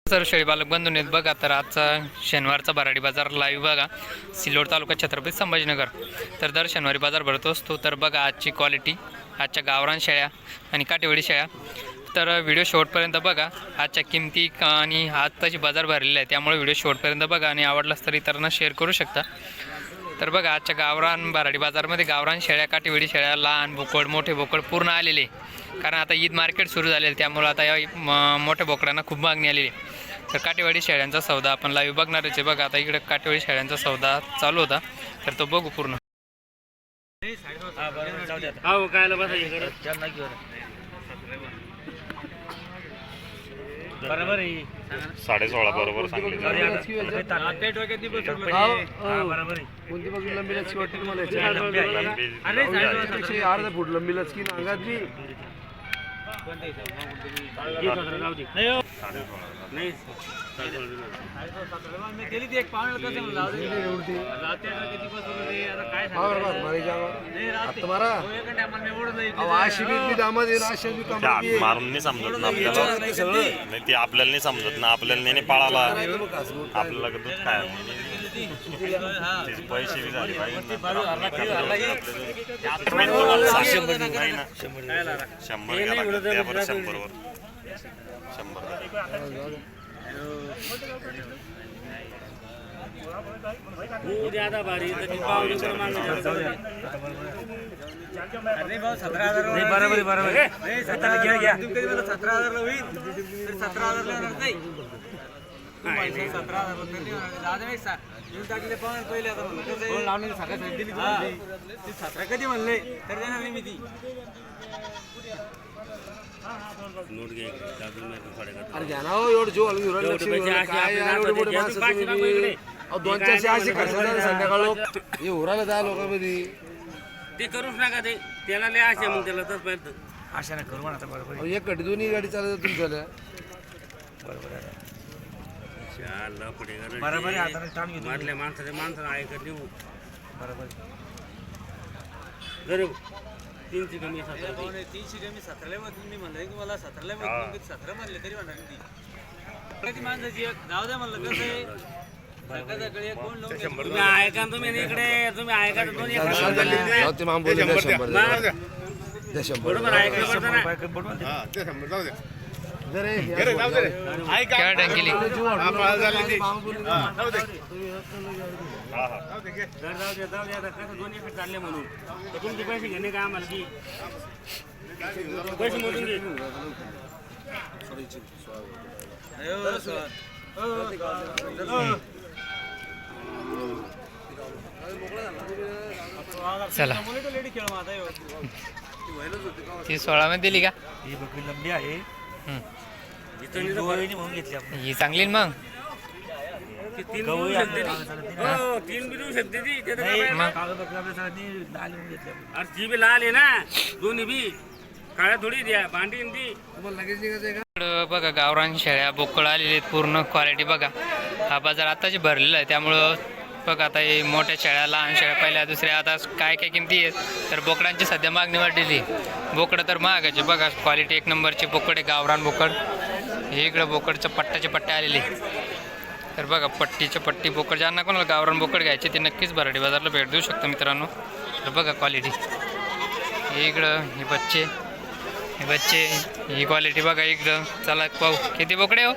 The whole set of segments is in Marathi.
सर्व शेळी पालक बंधून आहेत बघा. तर आजचा शनिवारचा भराडी बाजार लाईव्ह बघा, सिल्लोड तालुका छत्रपती संभाजीनगर. तर दर शनिवारी बाजार भरतो असतो. तर बघा आजची क्वालिटी, आजच्या गावरान शेळ्या आणि काटेवाडी शेळ्या. तर व्हिडिओ शेवटपर्यंत बघा. आजच्या किमती आणि आत्ताची बाजार भरलेला आहे, त्यामुळे व्हिडिओ शेवटपर्यंत बघा आणि आवडलास तर इतरांना शेअर करू शकता. तर बघा आजच्या गावरान भराडी बाजारमध्ये गावरान शेळ्या, काटेवाडी शेळ्या, लहान बोकड, मोठे बोकड पूर्ण आलेले. कारण आता ईद मार्केट सुरू झालेलं आहे, त्यामुळे आता या मोठ्या बोकडांना खूप मागणी आलेली आहे. तर काटेवाडी शेळ्यांचा सौदा आपण लाईव्ह बघणारच आहे बघा. आता इकडे काटेवाडी शेळ्यांचा सौदा चालू होता, तर तो बघू पूर्ण. बरोबर आहे 16.5 बरोबर सांगले. कोणती बाजू लंबी लचकी वाटते तुम्हाला? अर्धा फूट लंबी लचकी नांगात बी मारून नाही समजत ना आपल्याला, नाही ते आपल्याला नाही समजत ना, आपल्याला नाही पाळाला आपल्याला दूध काय पैसे बी झाले पाहिजे. 100 घ्या लागत त्यावर 100 वर 100. कधी म्हणले तर देणार नाही मी ती. अरे घ्या ना एवढं जीव दोन चारशे असे खर्च संध्याकाळ लोक हे उराला जा लोकांमध्ये ते करूच नका ते, त्याला लय आशा मग त्याला तर पाहिजे आशा नाही करू आता. बरोबर एक गाडी दोन्ही गाडी चालत तुमच्या बरोबर आहे. बरोबर आहे. मारल्या माणसाला ऐकत देऊ बरोबर. 300 कमी 17 तुम्ही म्हणले की मला 17 म्हणले तरी म्हणणार ती माणसाची जाऊ द्या म्हणलं कसं आहे. तुम्ही ऐका तुम्ही इकडे तुम्ही ऐका बरोबर ऐका क्या डंकिली दोन्ही चालले म्हणून तुमचे पैसे घेणे का आम्हाला की पैसे मोजून घे. चला ती 16 मध्ये दिली का? ही बकरी लंबी आहे, म्हणून घेतली आपण. ही चांगली ना मग. 3 देऊ शकते ती. अरे ती बी लाल आहे ना, दोन्ही बी काळ्या थोडी द्या भांडी ती. तुम्हाला लगेच निघायचं का? इकडं बघा गावरान शेळ्या, बोकड आलेले आहेत पूर्ण क्वालिटी बघा. हा बाजार आताच भरलेला आहे, त्यामुळं बघा आता हे मोठ्या शेळ्या, लहान शेळ्या, पहिल्या दुसऱ्या आता काय काय किमती आहेत. तर बोकडांची सध्या मागणी वाढलेली. बोकडं तर महागाचे बघा, क्वालिटी एक नंबरची बोकड आहे, गावरान बोकड. हे इकडं बोकडचं पट्ट्याचे पट्टे आलेले. तर बघा पट्टीचे पट्टी बोकड, ज्यांना कोणाला गावरान बोकड घ्यायचे ते नक्कीच भराडी बाजारला भेट देऊ शकतो मित्रांनो. तर बघा क्वालिटी, हे इकडं हे बच्चे ही क्वालिटी बघा इकडं. चला पाहू किती बोकडे हो.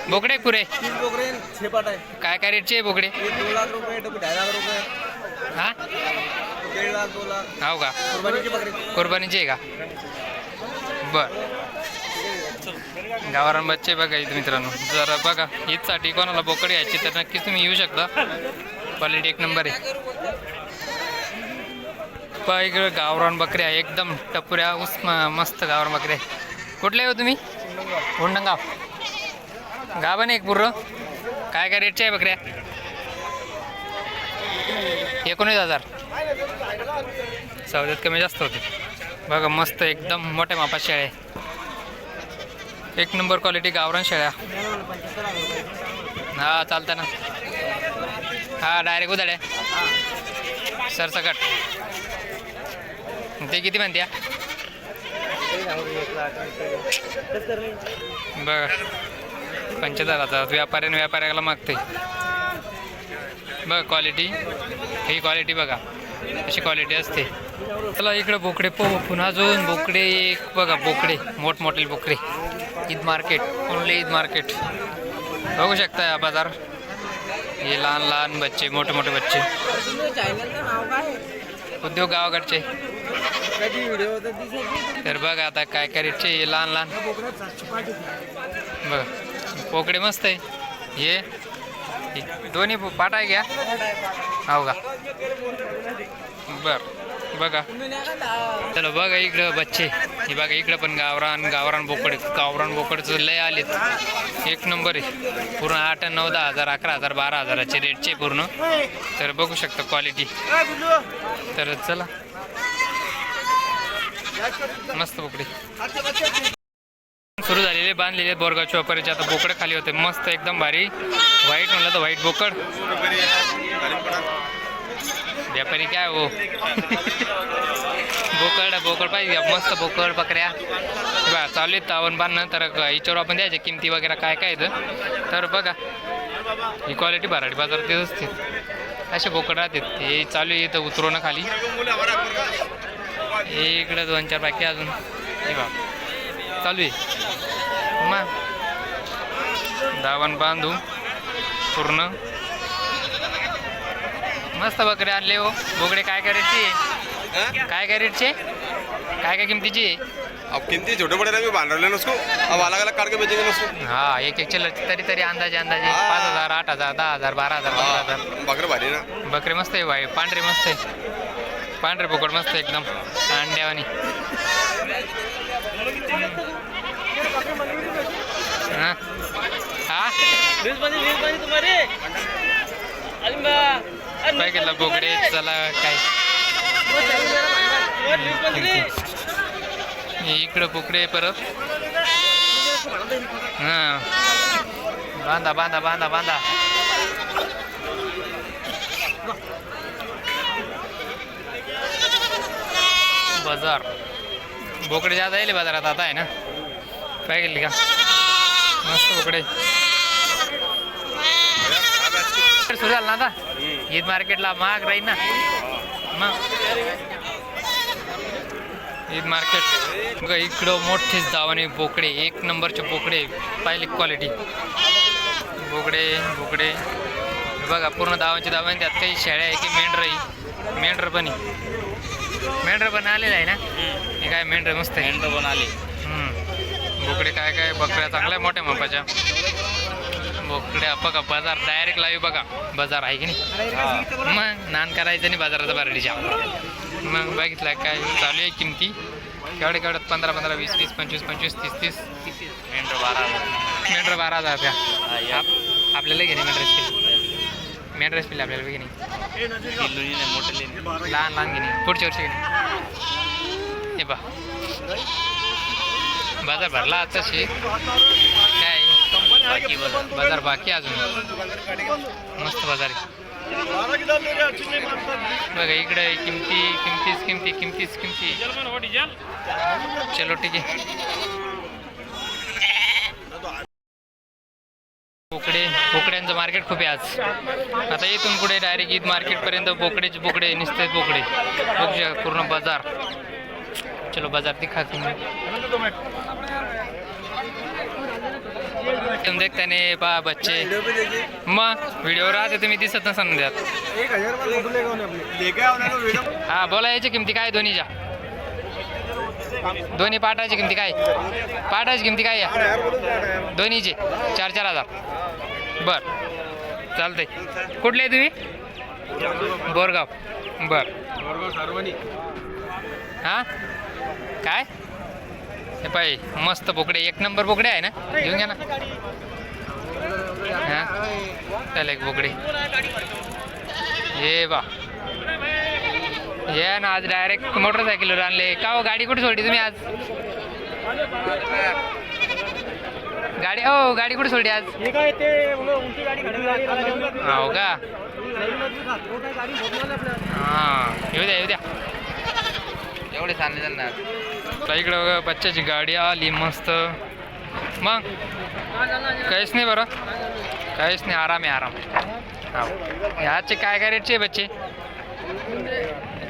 बोकडे पुरे 3 बोकडे 6 पाट आहे. काय रेटचे बोकडे? 2 लाख रुपये, 2.5 लाख रुपये. हा 1.5 लाख 2 लाख हो का? कुर्बानीची बकरी. कुर्बानीचे आहे का? बर. गावरान बच्चे बघा इथं मित्रांनो. जर बघा ईदसाठी कोणाला बोकड घ्यायची तर नक्कीच तुम्ही येऊ शकता. क्वालिटी एक नंबर आहे. पहा इकडं गावरान बकऱ्या एकदम टपुऱ्या मस्त गावरान बकऱ्या. कुठले हो तुम्ही? होंडंगाव गाभण एक पूर्ण. काय काय रेटच्या आहे बकऱ्या? 19,000. सौद्यात कमी जास्त होते बघा. मस्त एकदम मोठ्या मापात शेळ्या, एक नंबर क्वालिटी गावरान शेळ्या. हा चालतं ना. हा डायरेक्ट उदाड्या सरसकट. ते किती म्हणत्या बघा 75,000 व्यापाऱ्याला मागते. बघा क्वालिटी, ही क्वालिटी बघा, अशी क्वालिटी असते. चला इकडं बोकडे पाहू पुन्हा अजून बोकडे. एक बघा बोकडे, मोठमोठे बोकडे. Eid market, only Eid market. बघू शकता हा बाजार. हे लहान लहान बच्चे, मोठे मोठे बच्चे. उद्योग गावाकडचे. तर बघा आता काय काय रेटचे. हे लहान लहान बघा बोकडे मस्त आहे. हे दोन्ही पाटा आहे घ्या, हो का? बर बघा. चला बघा इकडं बच्चे. हे बघा इकडं पण गावरान बोकडचं लय आलेत. एक नंबर आहे. पूर्ण 8, 9, 10,000, 11,000, 12,000चे रेटचे पूर्ण. तर बघू शकता क्वालिटी. तर चला मस्त बोकडे सुरू झालेले, बांधलेले बोरगावच्या वापरायचे. आता बोकडे खाली होते मस्त एकदम भारी. व्हाईट म्हणलं तर व्हाईट बोकड. व्यापारी काय हो, बोकड पाहिजे मस्त. बोकड बकऱ्या बघा चालू आहेत तावण बांधणं. तर हिच्यावर आपण द्यायचे किमती वगैरे काय काय येतं. तर बघा ही क्वालिटी भराडी बाजारात येत असते. असे बोकड राहतात. हे चालू येतं उतरवणं खाली. हे इकडं 2-4 बाकी अजून. हे बघा चालू आहे मग दावण बांधू पूर्ण. मस्त बकरे आणले हो. बोकडे काय काय रेटचे, काय रेटचे, काय किमतीची. अब किंती छोटे बड़े भी बांध रहे उसको, अब अलग अलग काट के बेचेंगे उसको. हाँ एक चल तरी अंदाजे 5,000, 8,000, 10,000, 12,000, 15,000. बकरे भारी ना. बकरे मस्त आहे भाई. पांढरे मस्त आहे. पांढरे बोकड मस्त एकदम अंड्यावानी. हा काय केलं बोकडे. चला काय इकडं बोकडे परत. हां बांधा बांधा बांधा बांधा. बाजार बोकडे जादा येईल बाजारात आता आहे ना. काय केली का मस्त बोकडे सुरू झालं ना आता. ईद मार्केटला महाग राहील ना मग. ईद मार्केट बघा इकडं मोठेच दावाने बोकडे. एक नंबरचे बोकडे पाहिली क्वालिटी. बोकडे बघा पूर्ण दावांचे दावाने. त्यात काही शेळ्या आहे की मेंढर पण आलेलं आहे ना. हे काय मेंढर मस्त आहे. मेंढर पण आले. बोकडे काय बकऱ्या चांगल्या मोठ्या मापाच्या. बोकडे बघा बाजार डायरेक्ट लाईव्ह बघा. बाजार आहे की नाही मग. नान करायचं नाही बाजाराचा बारडीच्या. मग बघितलं काय चालू आहे किमती. केवढ्यात 15, 20, 20, 25, 30. मेंढर 12,000 का. आपल्याला घेणे मेंढरच पिल्ले आपल्याला घेणे. लहान घेणे पुढच्या वर्षी घेणे. हे बा बाजार भरला आताशी. काय बाजार बाकी अजून मस्त बाजार आहे. बघा इकडे किमती. चलो ठीक आहे. बोकड्यांचं मार्केट खूप आहे आज. आता इथून पुढे डायरेक्ट ईद मार्केटपर्यंत बोकडे निसतात. बोकडे बघू पूर्ण बाजार. चलो बाजार दिखा तुम्ही. तुम देखते नाही पहा बच्चे. मग व्हिडिओ राहते तुम्ही दिसत नसाल त्यात. हा बोला याची किमती काय दोन्हीच्या. दोन्ही पाटाची किमती काय. पाटाची किमती काय या दोन्हीचे 4,000. बर चालतंय. कुठले आहे तुम्ही. बोरगाव. बर हां काय हे पाय मस्त बोकडे. एक नंबर बोकडे आहे ना. घेऊन घ्या ना. हां त्याला एक बोकडे. ये बा ये ना आज डायरेक्ट मोटरसायकलवर आणले का हो. गाडी कुठे सोडली तुम्ही आज. गाडी कुठे सोडली आज. हो का. हां येऊ द्या एवढे चालले जाणार. इकडं बघा बच्चाची गाडी आली मस्त. मग काहीच नाही बरं, काहीच नाही, आराम आहे आराम. हो ह्याचे काय काय रेटचे आहे बच्चे?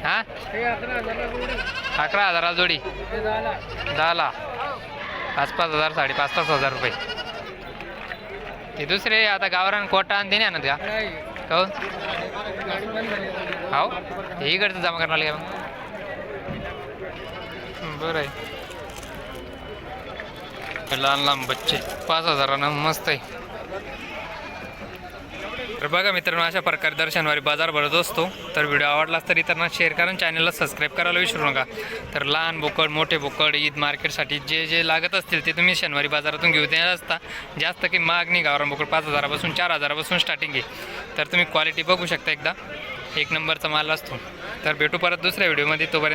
हां 11,000 जोडी, 10ला 5,000 5,500 रुपये. ते दुसरे आता गावरान कोटा आणि ते नाही आणत का? हो हो हे इकडचं जमा करणार का मग? बरं आहे. लहान लहान बच्चे 5,000 मस्त आहे. तर बघा मित्रांनो, अशा प्रकारे दर शनिवारी बाजार भरत असतो. तर व्हिडिओ आवडलास तर इतरांना शेअर करा, चॅनलला सबस्क्राईब करायला विसरू नका. तर लहान बोकड, मोठे बोकड, ईद मार्केटसाठी जे जे लागत असतील ते तुम्ही शनिवारी बाजारातून घेऊ देणार असता. जास्त की मागणी गावरान बोकड 5,000 4,000 स्टार्टिंग आहे. तर तुम्ही क्वालिटी बघू शकता, एकदा एक नंबरचा माल असतो. तर भेटू परत दुसऱ्या व्हिडिओमध्ये. तोपर्यंत